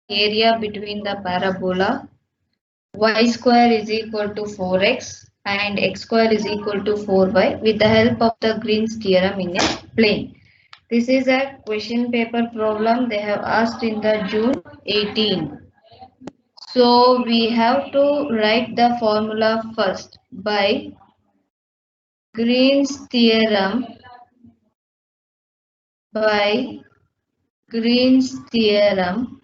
area between the parabola y square is equal to 4x and x square is equal to 4y with the help of the Green's theorem in a plane. This is a question paper problem they have asked in the June 18. So we have to write the formula first by Green's theorem. By Green's theorem,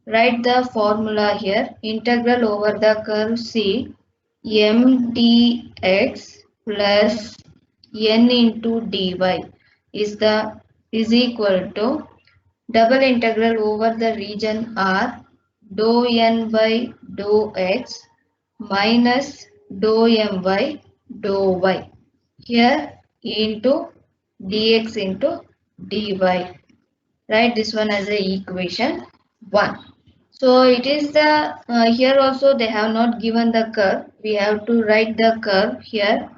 write the formula here. Integral over the curve C m dx plus n into dy is equal to double integral over the region R dou n by dou x minus dou m by dou y. Here into dx into dy. Write this one as a equation 1. So it is the here also they have not given the curve. We have to write the curve here.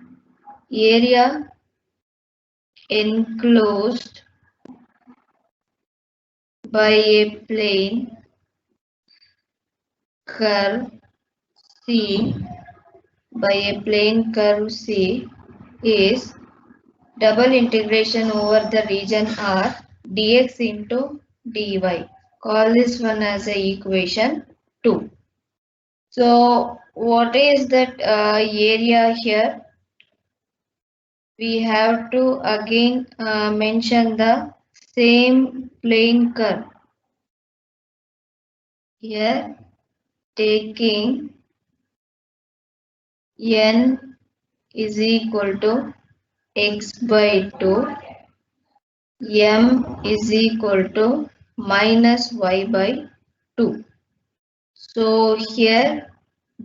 Area enclosed by a plane curve C is double integration over the region R dx into dy. Call this one as a equation 2. So what is that area here? We have to again mention the same plane curve. Here taking n is equal to x by 2, m is equal to minus y by 2. So here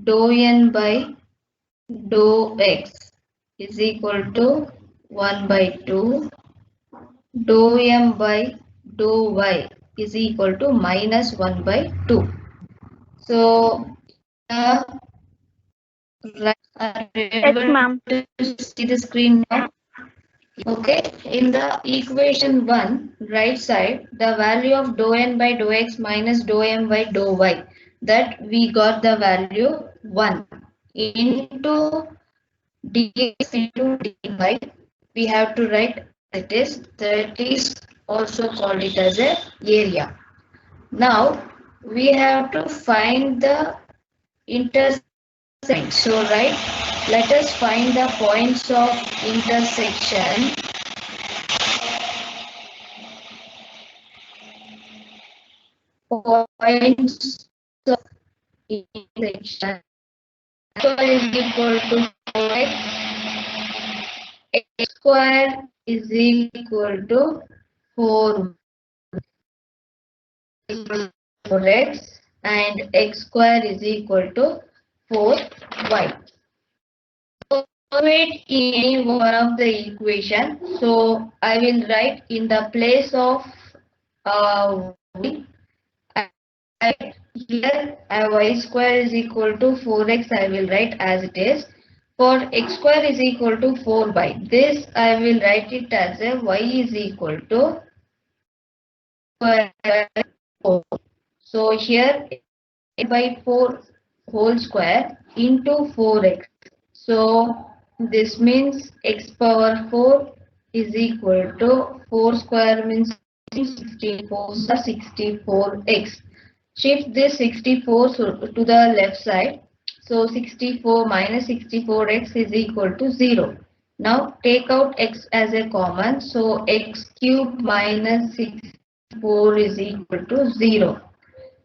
dou n by dou x is equal to 1 by 2. Dou m by dou y is equal to minus 1 by 2. So are you Yes, able ma'am. to see the screen now? Okay, in the equation 1, right side, the value of dou n by dou x minus dou m by dou y, that we got the value 1 into dx into dy, we have to write it is, that is also called it as a area. Now we have to find the intersection. So right, let us find the points of intersection. Points of intersection. Square is equal to 4x. X square is equal to 4x and x square is equal to 4y. It in any one of the equation. So I will write in the place of y. Here y square is equal to 4x. I will write as it is. For x square is equal to 4y. This I will write it as a y is equal to 4. So here by 4 whole square into 4x. So this means x power 4 is equal to 4 square means 64, 64x. Shift this 64 to the left side. So 64 minus 64x is equal to 0. Now take out x as a common. So x cube minus 64 is equal to 0.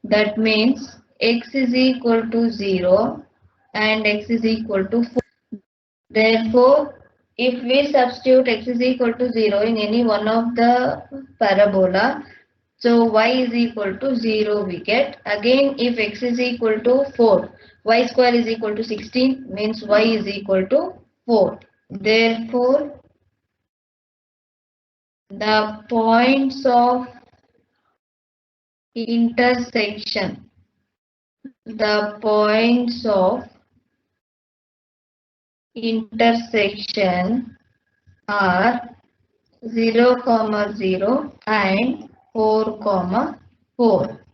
That means x is equal to 0 and x is equal to 4. Therefore, if we substitute x is equal to 0 in any one of the parabola, so y is equal to 0 we get. Again, if x is equal to 4, y square is equal to 16 means y is equal to 4. Therefore, the points of intersection, the points of intersection are 0, 0 and 4, 4.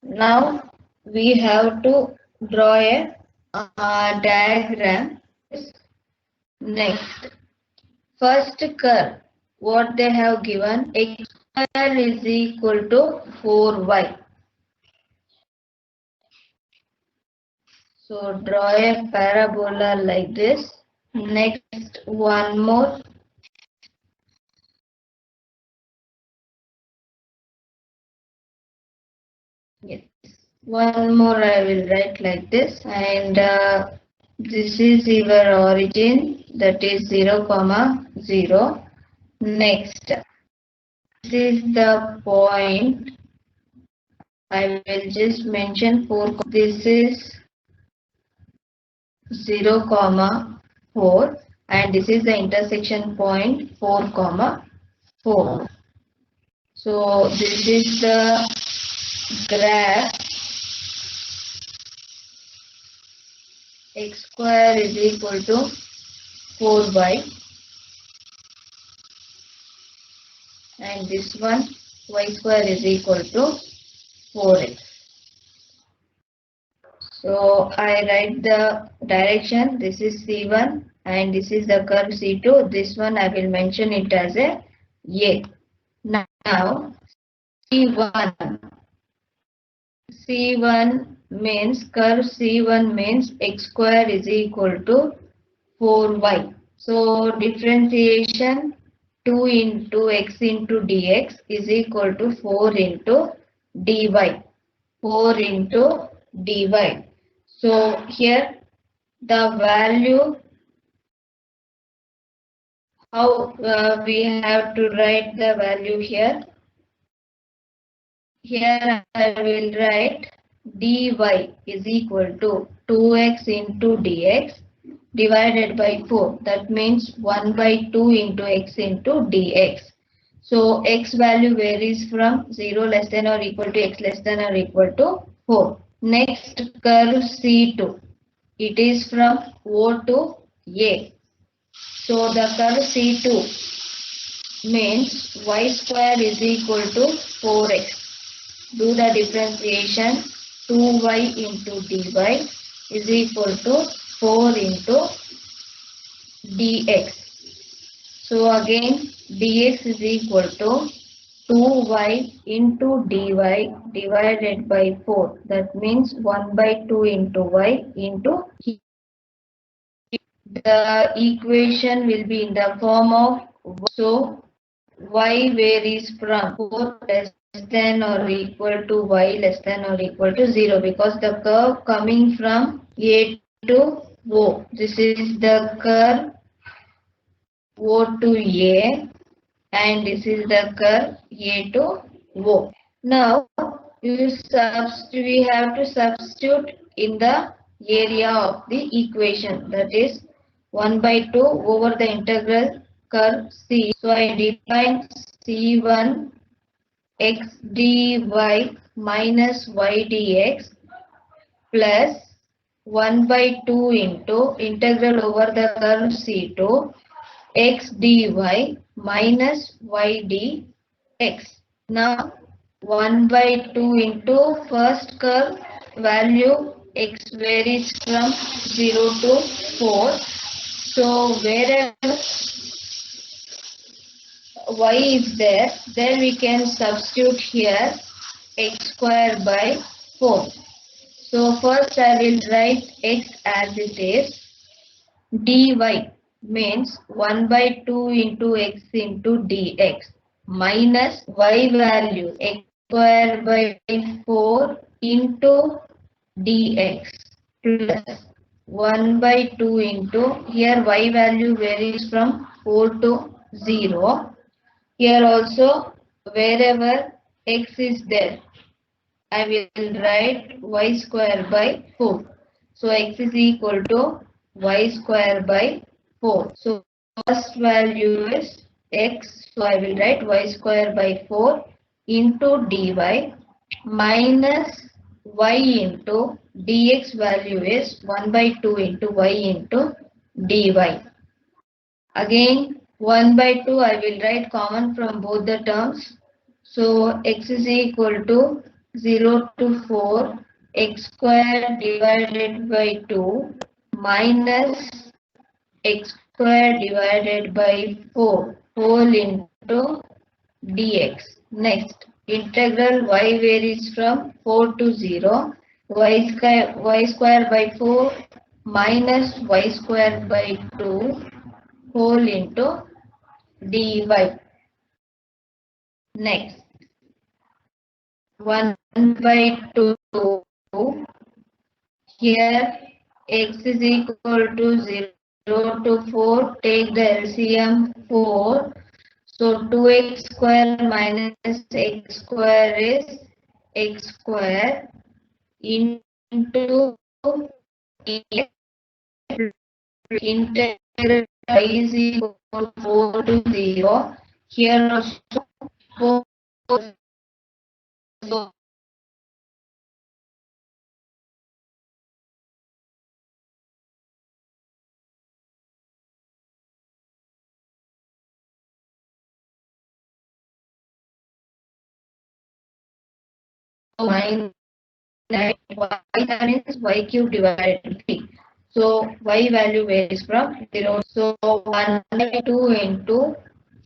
Now we have to draw a diagram. Next, first curve. What they have given, x square is equal to 4y. So draw a parabola like this. Next, one more. Yes. One more I will write like this, and this is your origin, that is 0 comma 0. Next, this is the point. I will just mention 4. This is 0 comma 4, and this is the intersection point 4 comma 4. So this is the graph. X square is equal to 4y, and this one, y square is equal to 4x. So I write the direction. This is C1 and this is the curve C2. This one I will mention it as a A. Now C1. C1 means curve C1 means x square is equal to 4y. So differentiation 2 into x into dx is equal to 4 into dy. 4 into dy. So here the value, how we have to write the value here. Here I will write dy is equal to 2x into dx divided by 4. That means 1 by 2 into x into dx. So x value varies from 0 less than or equal to x less than or equal to 4. Next curve C2. It is from O to A. So the curve C2 means y square is equal to 4x. Do the differentiation, 2y into dy is equal to 4 into dx. So again dx is equal to 2y into dy divided by 4. That means 1 by 2 into y into the equation will be in the form of, so y varies from 4 less than or equal to y less than or equal to 0, because the curve coming from A to O. This is the curve O to A, and this is the curve A to O. Now we have to substitute in the area of the equation, that is 1 by 2 over the integral curve C. So I define C1 x dy minus y dx plus 1 by 2 into integral over the curve C2 x dy minus y dx. Now 1 by 2 into first curve value, x varies from 0 to 4. So wherever y is there, then we can substitute here x square by 4. So first I will write x as it is. Dy means 1 by 2 into x into dx minus y value x square by 4 into dx plus 1 by 2 into, here y value varies from 4 to 0. Here also wherever x is there, I will write y square by 4. So x is equal to y square by 4. So first value is x. So I will write y square by 4 into dy minus y into dx value is 1 by 2 into y into dy. Again 1 by 2 I will write common from both the terms. So x is equal to 0 to 4 x square divided by 2 minus x square divided by 4 whole into dx. Next, integral y varies from 4 to 0, y square by 4 minus y square by 2 whole into dy. Next, 1 by 2, here x is equal to 0 to 4, take the LCM 4. So 2x square minus x square is x square into integral y is equal to 4 to 0. Here also 4 so minus y that means y cube divided by 3. So y value varies from 0. So 1 by 2 into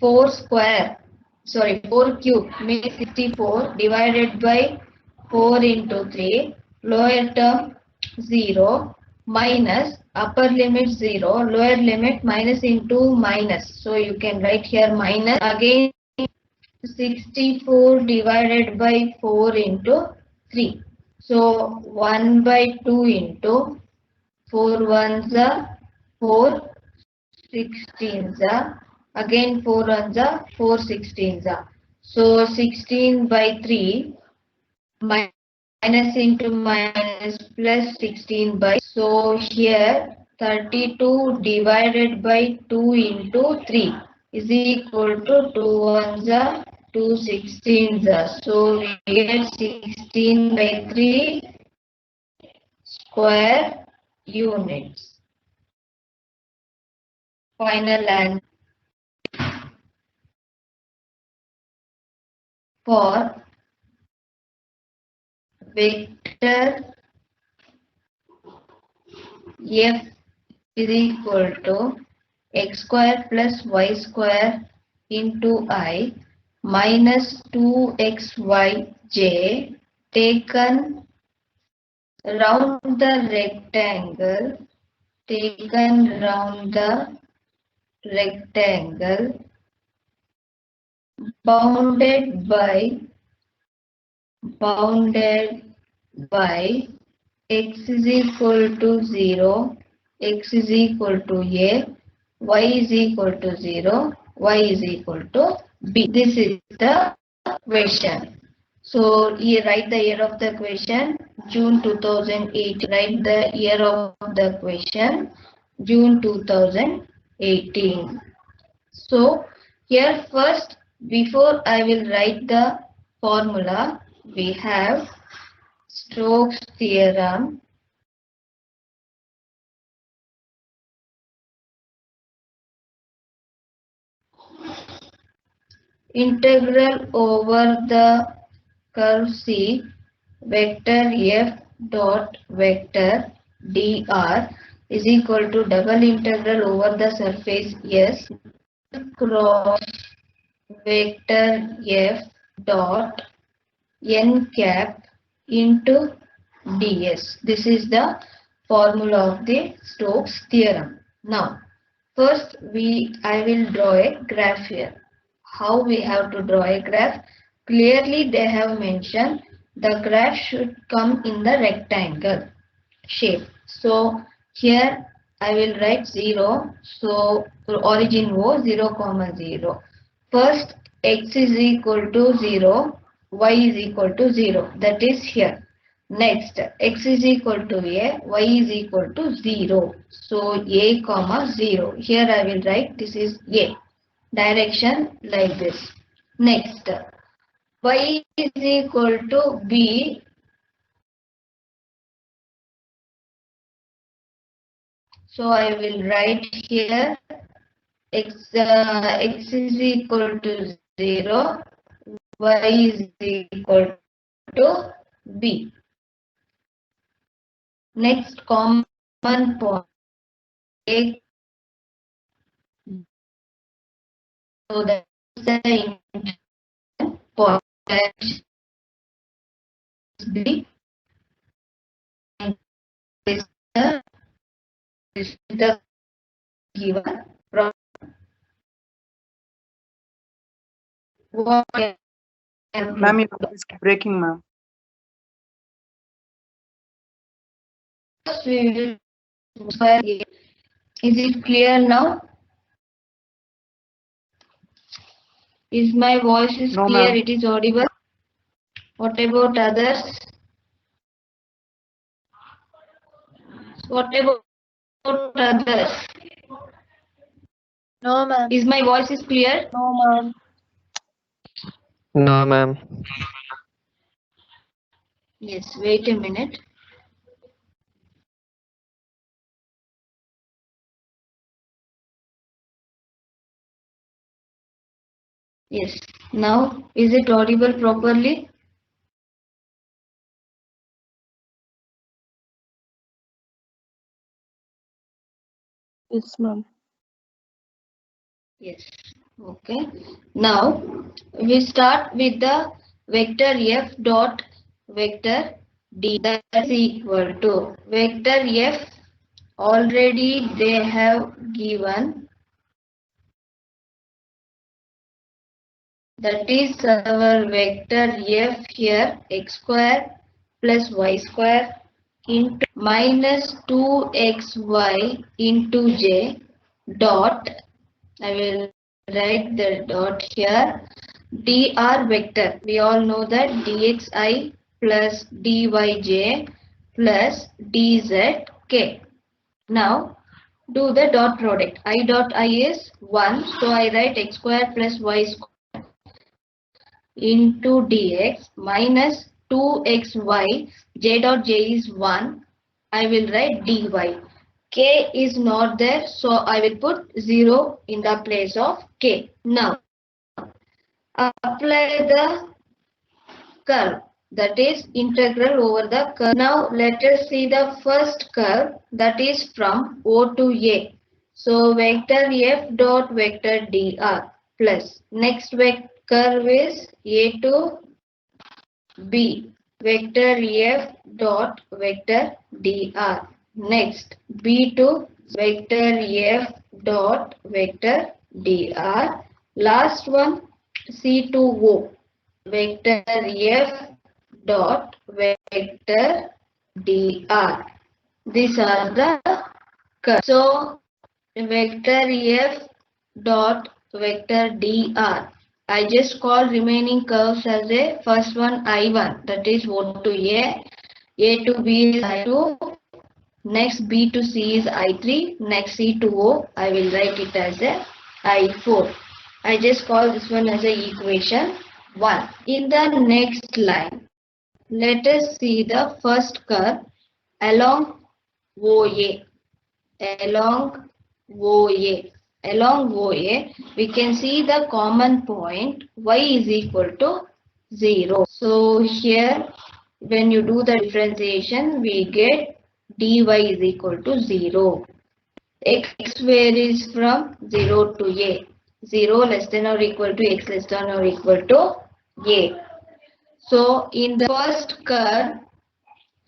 4 square. Sorry, 4 cube means 64 divided by 4 into 3. Lower term 0 minus upper limit 0. Lower limit minus into minus. So you can write here minus again 64 divided by 4 into 3. So 1 by 2 into 4 ones are 4 16s are again 4 ones are 4 16s are. So 16 by 3 minus into minus plus 16 by. So here 32 divided by 2 into 3 is equal to 2 ones are 2 16s are. So we get 16 by 3 square units. Final answer for vector f is equal to x square plus y square into I minus 2xyj taken round the rectangle bounded by x is equal to 0, x is equal to a, y is equal to 0, y is equal to b. This is the question. So here write the year of the question, June 2008. Write the year of the question, June 2018. So here first, before I will write the formula, we have Stokes theorem. Integral over the curve C vector f dot vector dr is equal to double integral over the surface S cross vector f dot n cap into ds. This is the formula of the Stokes theorem. Now, first I will draw a graph here. How we have to draw a graph? Clearly they have mentioned the graph should come in the rectangle shape. So here I will write 0. So origin O 0, 0. First x is equal to 0, y is equal to 0. That is here. Next x is equal to a, y is equal to 0. So a comma 0. Here I will write this is a. Direction like this. Next y is equal to b. So I will write here x is equal to 0, y is equal to B. Next common point A. So that is the point B. And this is the given problem. What can Ma'am, your voice is breaking, ma'am. we will square A. Is it clear now? Is my voice is No, clear? ma'am. It is audible. What about others? What about others? No, ma'am. Is my voice is clear? No, ma'am. No, ma'am. Yes, wait a minute. Yes, now is it audible properly? Yes, ma'am. Yes, okay. Now we start with the vector f dot vector d that is equal to vector f. Already they have given, that is our vector f here, x square plus y square into minus 2xy into j dot. I will write the dot here. Dr vector. We all know that dxi plus dyj plus dzk. Now do the dot product. I dot I is 1. So I write x square plus y square into dx minus 2xy. J dot j is 1. I will write dy. K is not there, so I will put 0 in the place of k. Now apply the curve, that is integral over the curve. Now let us see the first curve, that is from O to A. So vector f dot vector dr plus next curve is A to B, vector f dot vector dr. Next B to vector f dot vector dr. Last one C to O, vector f dot vector dr. These are the curves. So vector f dot vector dr. I just call remaining curves as a first one I1, that is O to A to B is I2, next B to C is I3, next C to O, I will write it as a I4. I just call this one as a equation 1. In the next line, let us see the first curve along OA. Along OA. Along OA, we can see the common point y is equal to 0. So here, when you do the differentiation, we get dy is equal to 0. X varies from 0 to a. 0 less than or equal to x less than or equal to a. So in the first curve,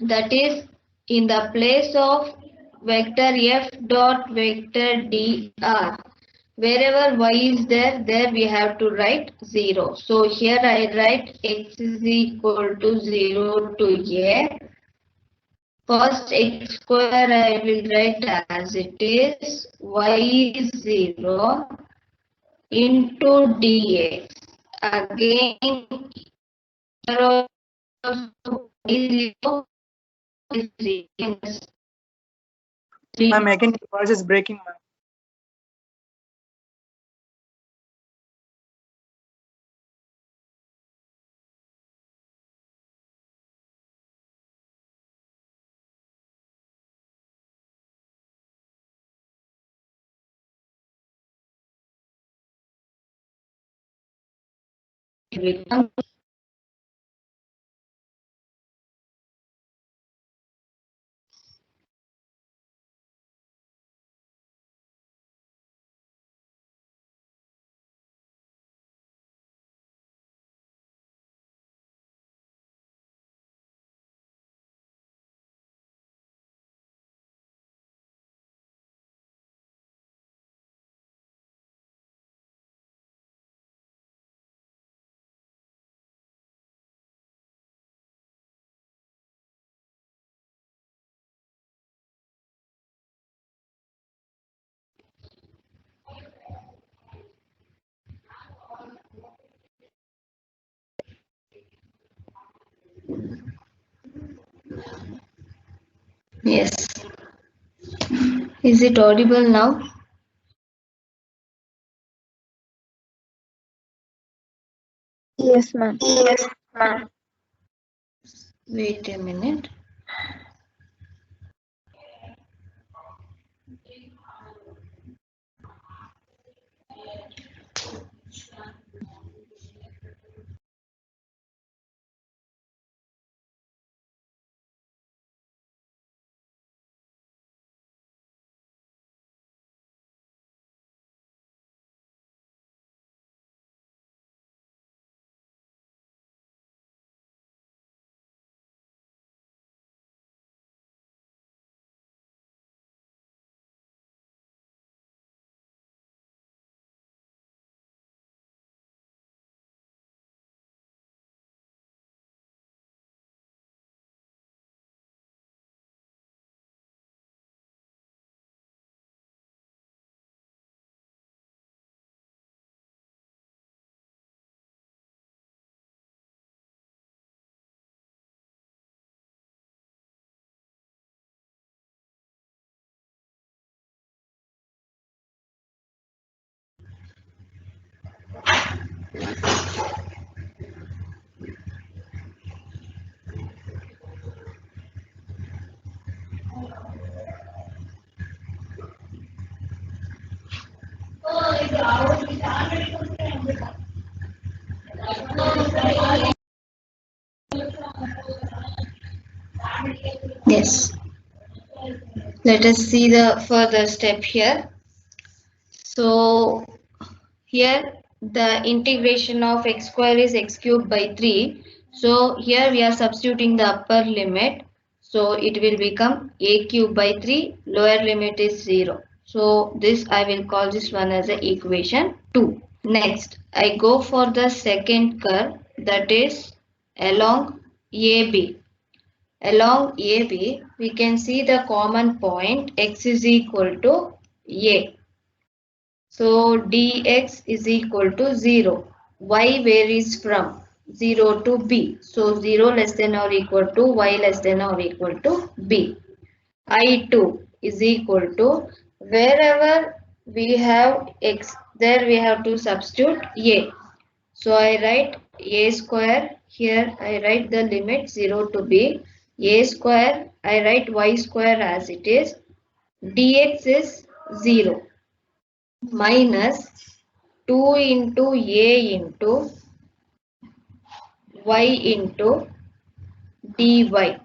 that is in the place of vector f dot vector dr, wherever y is there, there we have to write 0. So here I write x is equal to 0 to a. First x square I will write as it is, y is 0 into dx. Again, here also is 0 is 3. Ma'am, again your voice is breaking, ma'am. Becomes Yes. Is it audible now? Yes, ma'am. Yes, ma'am. Wait a minute. Yes. Let us see the further step here. So here the integration of x square is x cubed by 3. So here we are substituting the upper limit. So it will become a cube by 3. Lower limit is 0. So this I will call this one as a equation 2. Next I go for the second curve, that is along AB. Along AB, we can see the common point x is equal to a. So dx is equal to 0. Y varies from 0 to b. So 0 less than or equal to y less than or equal to b. I2 is equal to, wherever we have x, there we have to substitute a. So I write a square, here I write the limit 0 to b, a square, I write y square as it is, dx is 0, minus 2 into a into y into dy.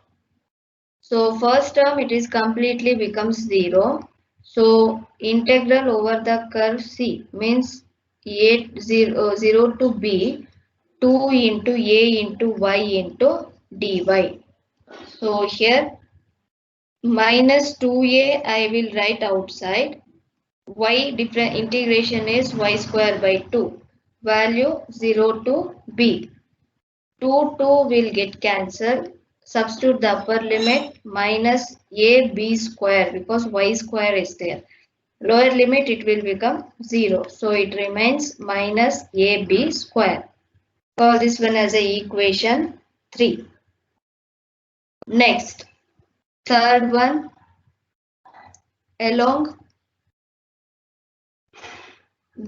So first term it is completely becomes 0. So integral over the curve C means a 0 to b, 2 into a into y into dy. So here minus 2a I will write outside. Y different integration is y square by 2. Value 0 to b. 2 will get cancelled. Substitute the upper limit minus ab square because y square is there. Lower limit it will become 0. So it remains minus ab square. Call this one as a equation 3. Next, third one, along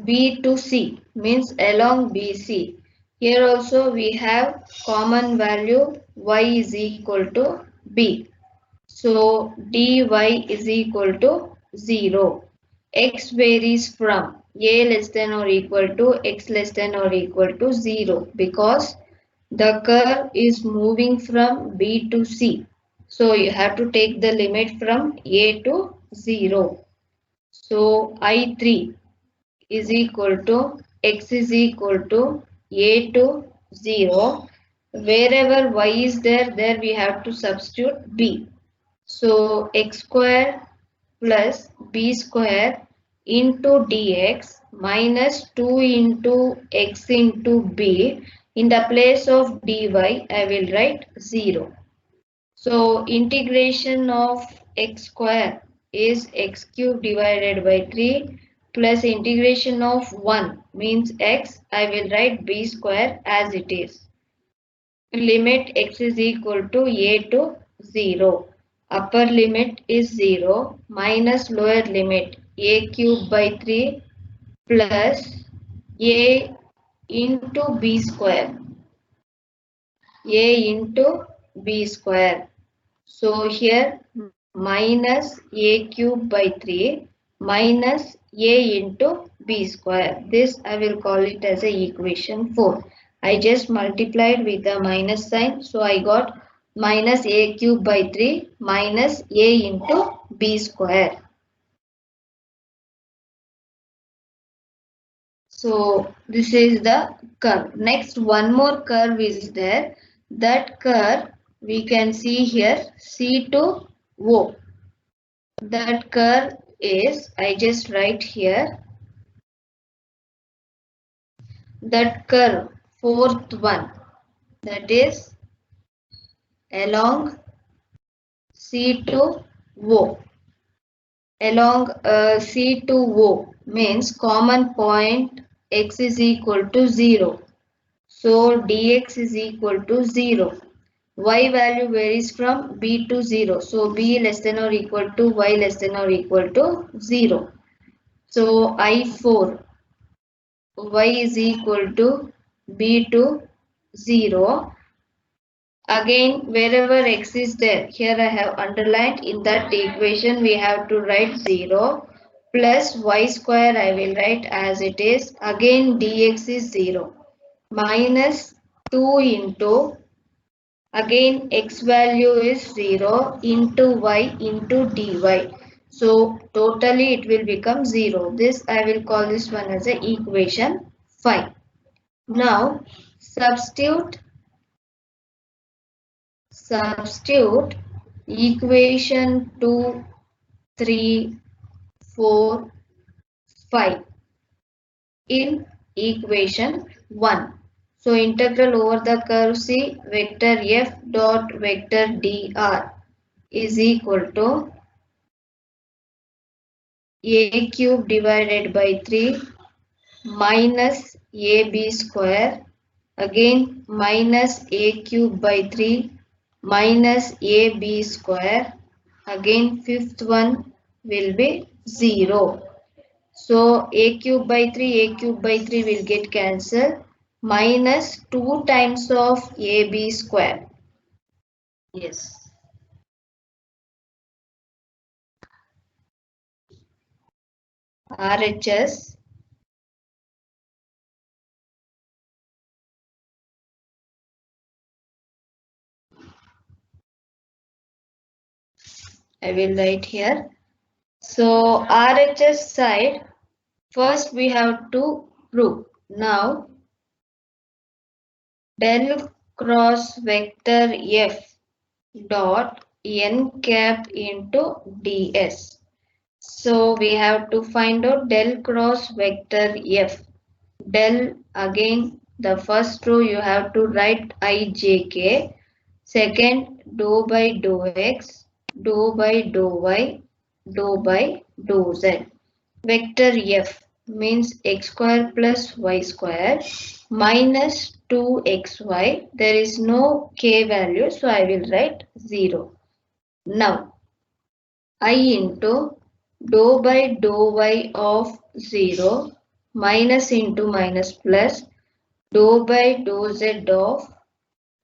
B to C means along BC. Here also we have common value y is equal to b. So dy is equal to 0. X varies from a less than or equal to x less than or equal to 0 because the curve is moving from B to C. So you have to take the limit from a to 0. So I3 is equal to x is equal to a to 0. Wherever y is there, there we have to substitute b. So x square plus b square into dx minus 2 into x into b. In the place of dy, I will write 0. So integration of x square is x cube divided by 3 plus integration of 1 means x. I will write b square as it is. limit x is equal to a to 0. Upper limit is 0 minus lower limit a cube by 3 plus a into b square. A into b square. So here minus a cube by 3 minus a into b square. This I will call it as a equation 4. I just multiplied with the minus sign. So I got minus a cube by 3 minus a into b square. So this is the curve. Next one more curve is there. That curve we can see here C to O. That curve is, I just write here, that curve, fourth one, that is along C to O. Along C to O means common point x is equal to 0. So dx is equal to 0. Y value varies from b to 0. So b less than or equal to y less than or equal to 0. So I4 y is equal to b to 0. Again, wherever x is there, here I have underlined, in that equation we have to write 0 plus y square I will write as it is. Again dx is 0 minus 2 into, again x value is 0 into y into dy. So totally it will become 0. This I will call this one as a equation 5. Now substitute equation 2, 3, 4, 5 in equation 1. So integral over the curve C vector f dot vector dr is equal to a cube divided by 3 minus ab square, again minus a cube by 3 minus ab square, again fifth one will be 0. So a cube by 3 will get cancelled, minus 2 times of ab square. Yes. RHS I will write here. So RHS side, first we have to prove. Now del cross vector f dot n cap into ds. So we have to find out del cross vector f. Del, again the first row you have to write ijk. Second, dou by dou x, dou by dou y, dou by dou z. Vector f means x square plus y square minus 2xy. There is no k value, so I will write 0. Now I into dou by dou y of 0 minus into minus plus dou by dou z of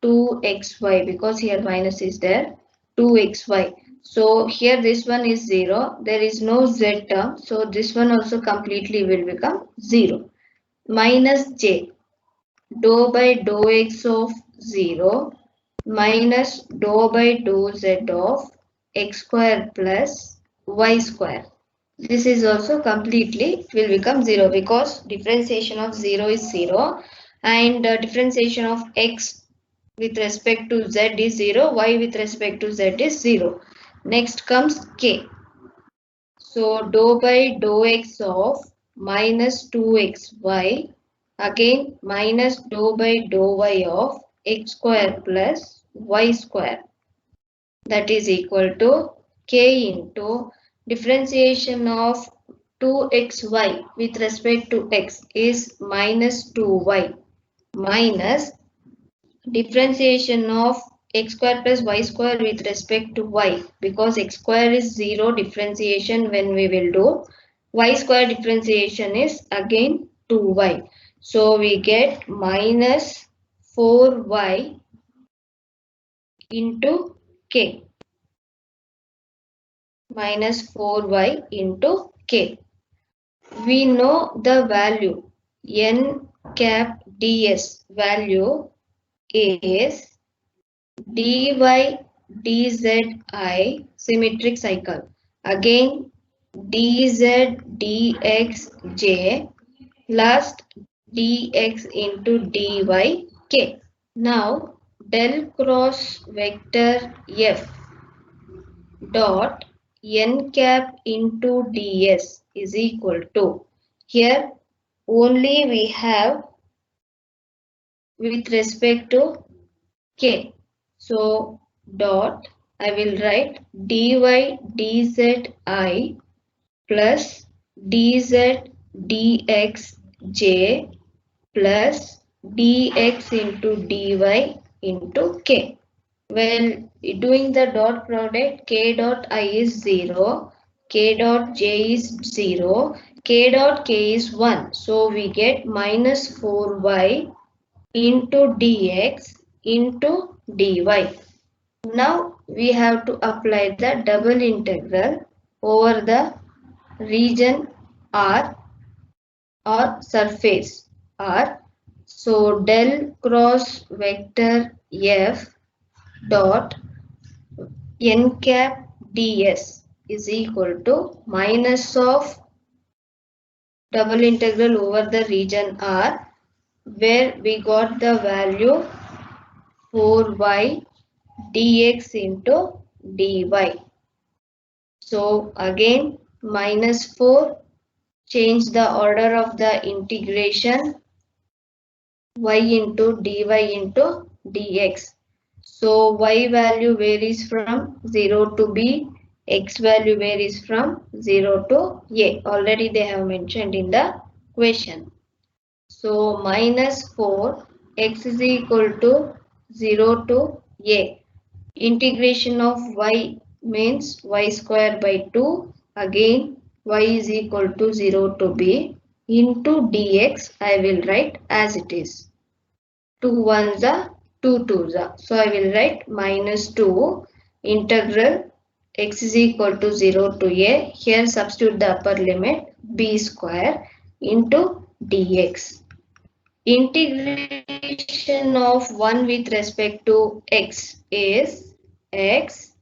2xy, because here minus is there, 2xy. So here this one is 0. There is no z term. So this one also completely will become 0. Minus j. Dou by dou x of 0 minus dou by dou z of x square plus y square. This is also completely will become 0, because differentiation of 0 is 0 and differentiation of x with respect to z is 0, y with respect to z is 0. Next comes k. So dou by dou x of minus 2xy, again minus dou by dou y of x square plus y square, that is equal to k into differentiation of 2xy with respect to x is minus 2y minus differentiation of x square plus y square with respect to y, because x square is 0 differentiation when we will do, y square differentiation is again 2y. So we get minus 4y into k, minus 4y into k. We know the value n cap ds value is dy dzi symmetric cycle, again dz dxj last dx into dyk. Now del cross vector f dot n cap into ds is equal to, here only we have with respect to k. So dot, I will write dy dzi plus dz dxj plus dx into dy into k. When doing the dot product, k dot I is 0, k dot j is 0, k dot k is 1. So we get minus 4y into dx into dy. Now we have to apply the double integral over the region R or surface R. So del cross vector f dot n cap ds is equal to minus of double integral over the region R, where we got the value 4y dx into dy. So again minus 4, change the order of the integration, y into dy into dx. So y value varies from 0 to b, x value varies from 0 to a. Already they have mentioned in the question. So minus 4, x is equal to 0 to a. Integration of y means y square by 2. Again y is equal to 0 to b into dx. I will write as it is. 2 ones are 2 twos are. So I will write minus 2 integral x is equal to 0 to a. Here substitute the upper limit b square into dx. Integration of 1 with respect to x is x.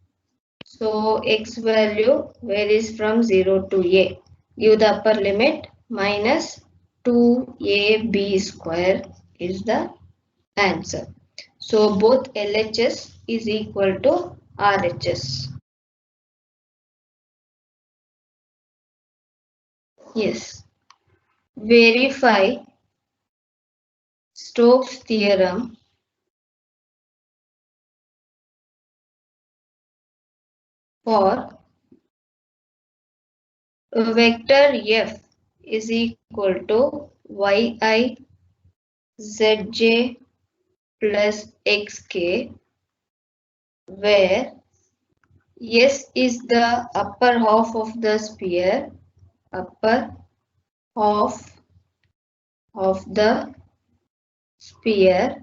So x value varies from 0 to a. Give the upper limit, minus 2ab square is the answer. So both LHS is equal to RHS. Yes. Verify Stoke's theorem for vector f is equal to yi zj plus xk, where S is the upper half of the sphere, upper half of the sphere,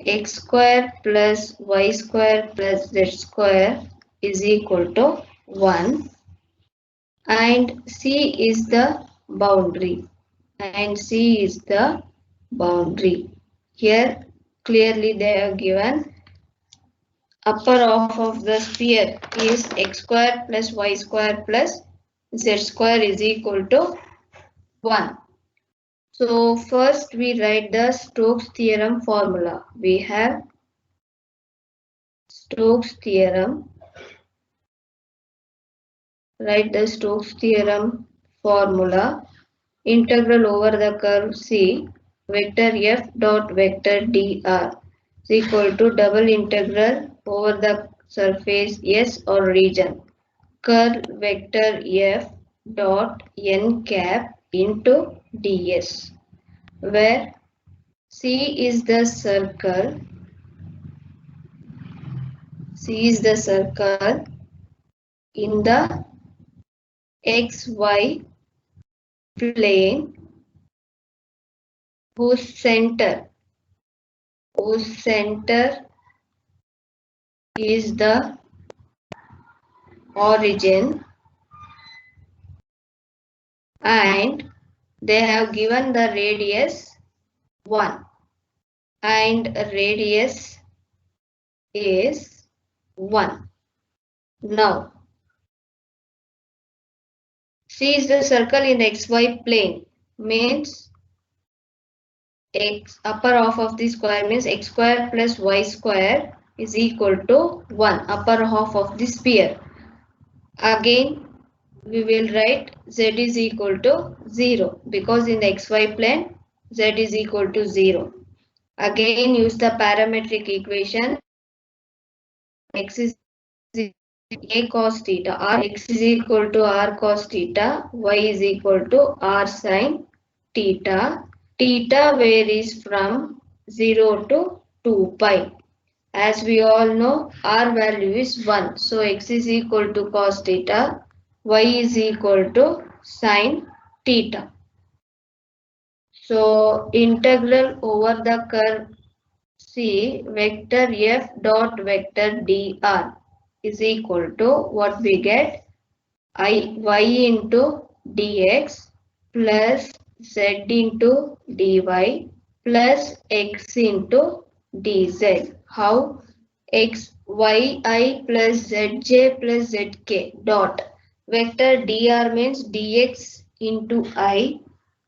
x square plus y square plus z square is equal to 1, and C is the boundary, and C is the boundary. Here clearly they have given upper half of the sphere is x square plus y square plus z square is equal to 1. So first we write the Stokes theorem formula. We have Stokes theorem. Write the Stokes theorem formula. Integral over the curve C, vector f dot vector dr is equal to double integral over the surface S or region, curl vector f dot n cap into ds. where C is the circle. C is the circle in the XY plane whose center is the origin, and they have given the radius 1 and radius is 1. Now, C is the circle in the XY plane, means upper half of the square means x square plus y square is equal to 1, upper half of the sphere. Again, we will write z is equal to 0 because in the xy plane z is equal to 0. Again, use the parametric equation. X is a cos theta, or x is equal to r cos theta, y is equal to r sin theta. Theta varies from 0 to 2 pi. As we all know, r value is 1. So x is equal to cos theta, y is equal to sin theta. So integral over the curve C vector f dot vector dr is equal to what we get, y into dx plus z into dy plus x into dz. How? Yi plus zj plus zk dot vector dr means dx into I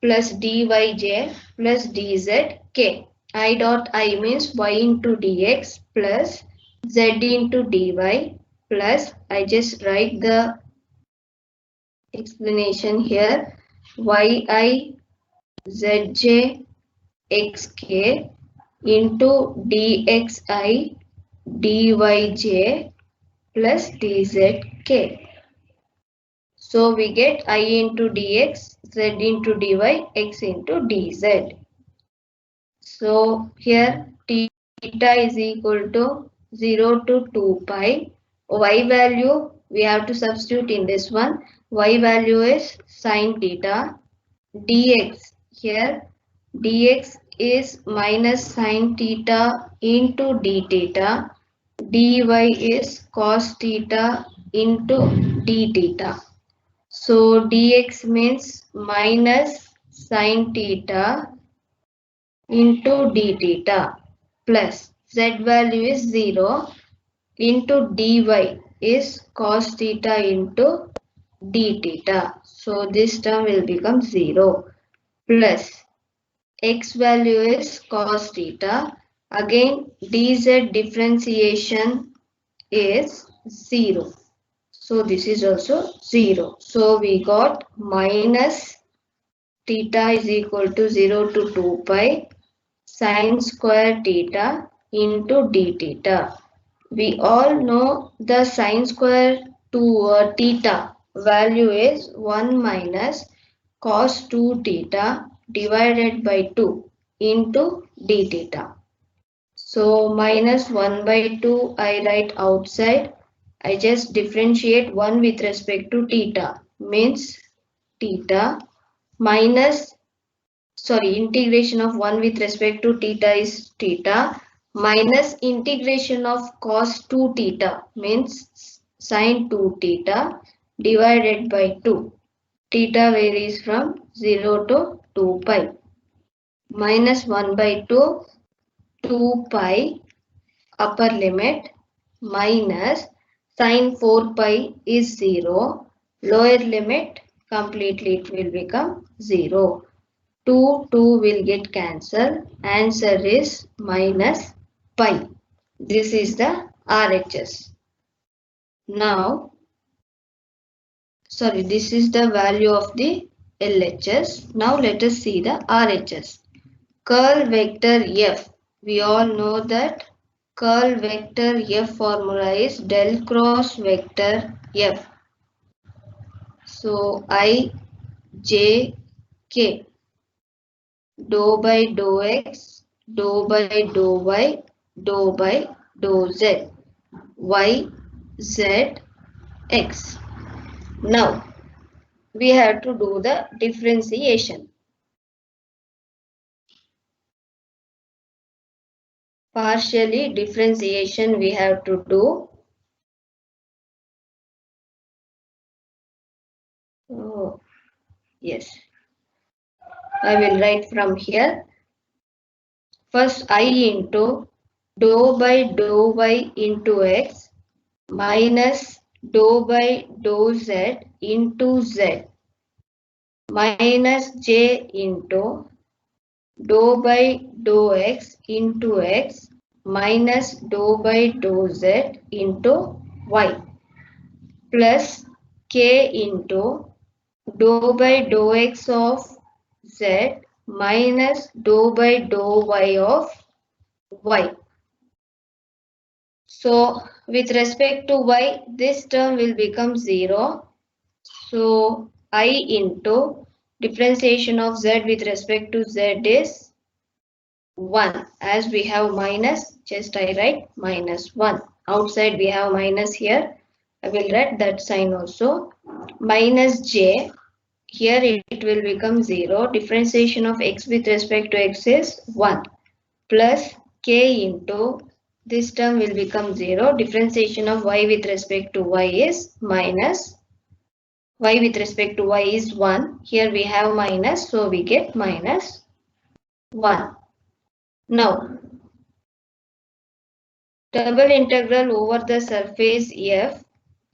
plus dyj plus dzk. I dot I means y into dx plus z into dy plus, I just write the explanation here, yi zj xk into dxi dyj plus dzk. So we get I into dx, z into dy, x into dz. So here theta is equal to 0 to 2 pi. Y value we have to substitute in this one. Y value is sin theta. Dx here, dx is minus sin theta into d theta. Dy is cos theta into d theta. So dx means minus sin theta into d theta plus z value is 0 into dy is cos theta into d theta. So this term will become 0 plus x value is cos theta. Again dz differentiation is 0. So this is also 0. So we got minus theta is equal to 0 to 2 pi sin square theta into d theta. We all know the sin square to theta value is 1 minus cos 2 theta divided by 2 into d theta. So minus 1 by 2 I write outside. I just differentiate 1 with respect to theta, means theta minus, integration of 1 with respect to theta is theta minus integration of cos 2 theta means sin 2 theta divided by 2. Theta varies from 0 to 2 pi. Minus 1 by 2, 2 pi upper limit minus sin 4 pi is 0. Lower limit completely it will become 0. 2 will get cancelled. Answer is minus pi. This is the RHS. Now, this is the value of the LHS. Now let us see the RHS. Curl vector F. We all know that curl vector F formula is del cross vector F. So I, J, K. dou by dou x, dou by dou y, dou by dou z, y, z, x. Now, we have to do the differentiation. Partially differentiation we have to do. Oh, yes. I will write from here. First I into dou by dou y into x minus dou by dou z into z minus j into dou by dou x into x minus dou by dou z into y plus k into dou by dou x of z minus dou by dou y of y. So with respect to y, this term will become 0. So I into differentiation of z with respect to z is 1. As we have minus, just I write minus 1. Outside we have minus here. I will write that sign also. Minus j. Here it will become 0. Differentiation of x with respect to x is 1. Plus k into this term will become 0. Differentiation of y with respect to y is minus. Y with respect to y is 1. Here we have minus, so we get minus 1. Now, double integral over the surface f,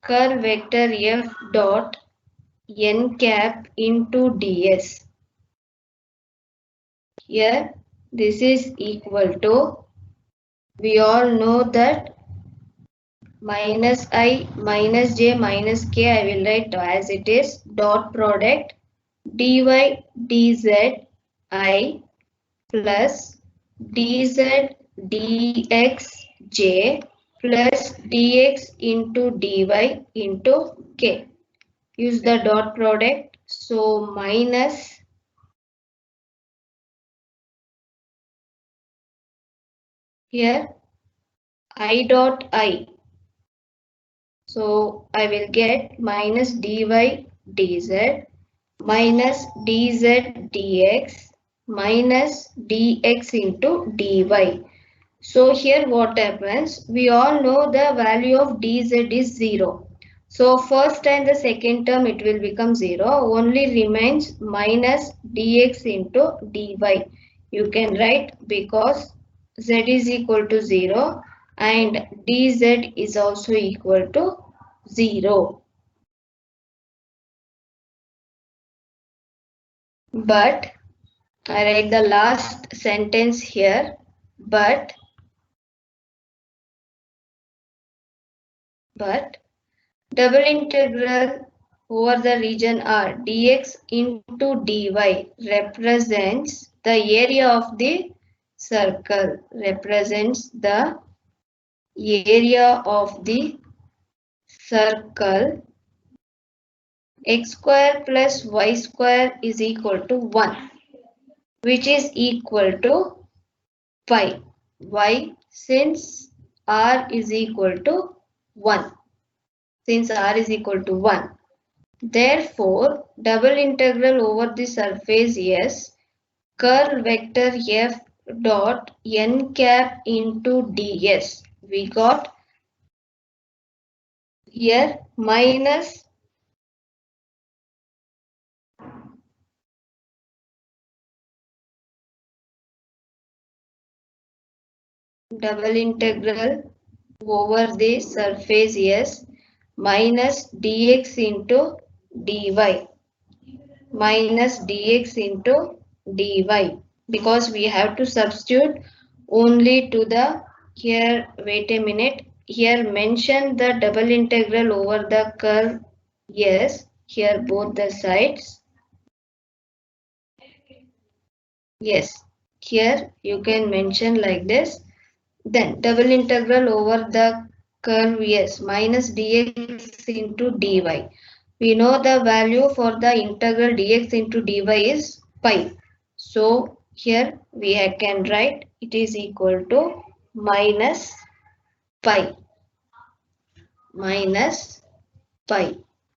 curl vector f dot n cap into ds. Here, this is equal to, we all know that minus I minus j minus k I will write as it is dot product dy dz I plus dz dxj plus dx into dy into k. Use the dot product. So minus here I dot I. So I will get minus dy dz minus dz dx minus dx into dy. So here what happens? We all know the value of dz is 0. So first and the second term it will become 0. Only remains minus dx into dy. You can write because z is equal to 0 and dz is also equal to 0. But I write the last sentence here. But double integral over the region R dx into dy represents the area of the circle. Represents the area of the circle. X square plus y square is equal to 1, which is equal to pi. Why? Since R is equal to 1. Since R is equal to 1. Therefore, double integral over the surface S, curl vector f dot n cap into ds. We got here minus double integral over the surface S minus dx into dy minus dx into dy because we have to substitute only to the here. Wait a minute, here mention the double integral over the curve. Yes, here both the sides. Yes, here you can mention like this. Then double integral over the curve yes minus dx into dy. We know the value for the integral dx into dy is pi. So Here we can write it is equal to minus pi. Minus pi.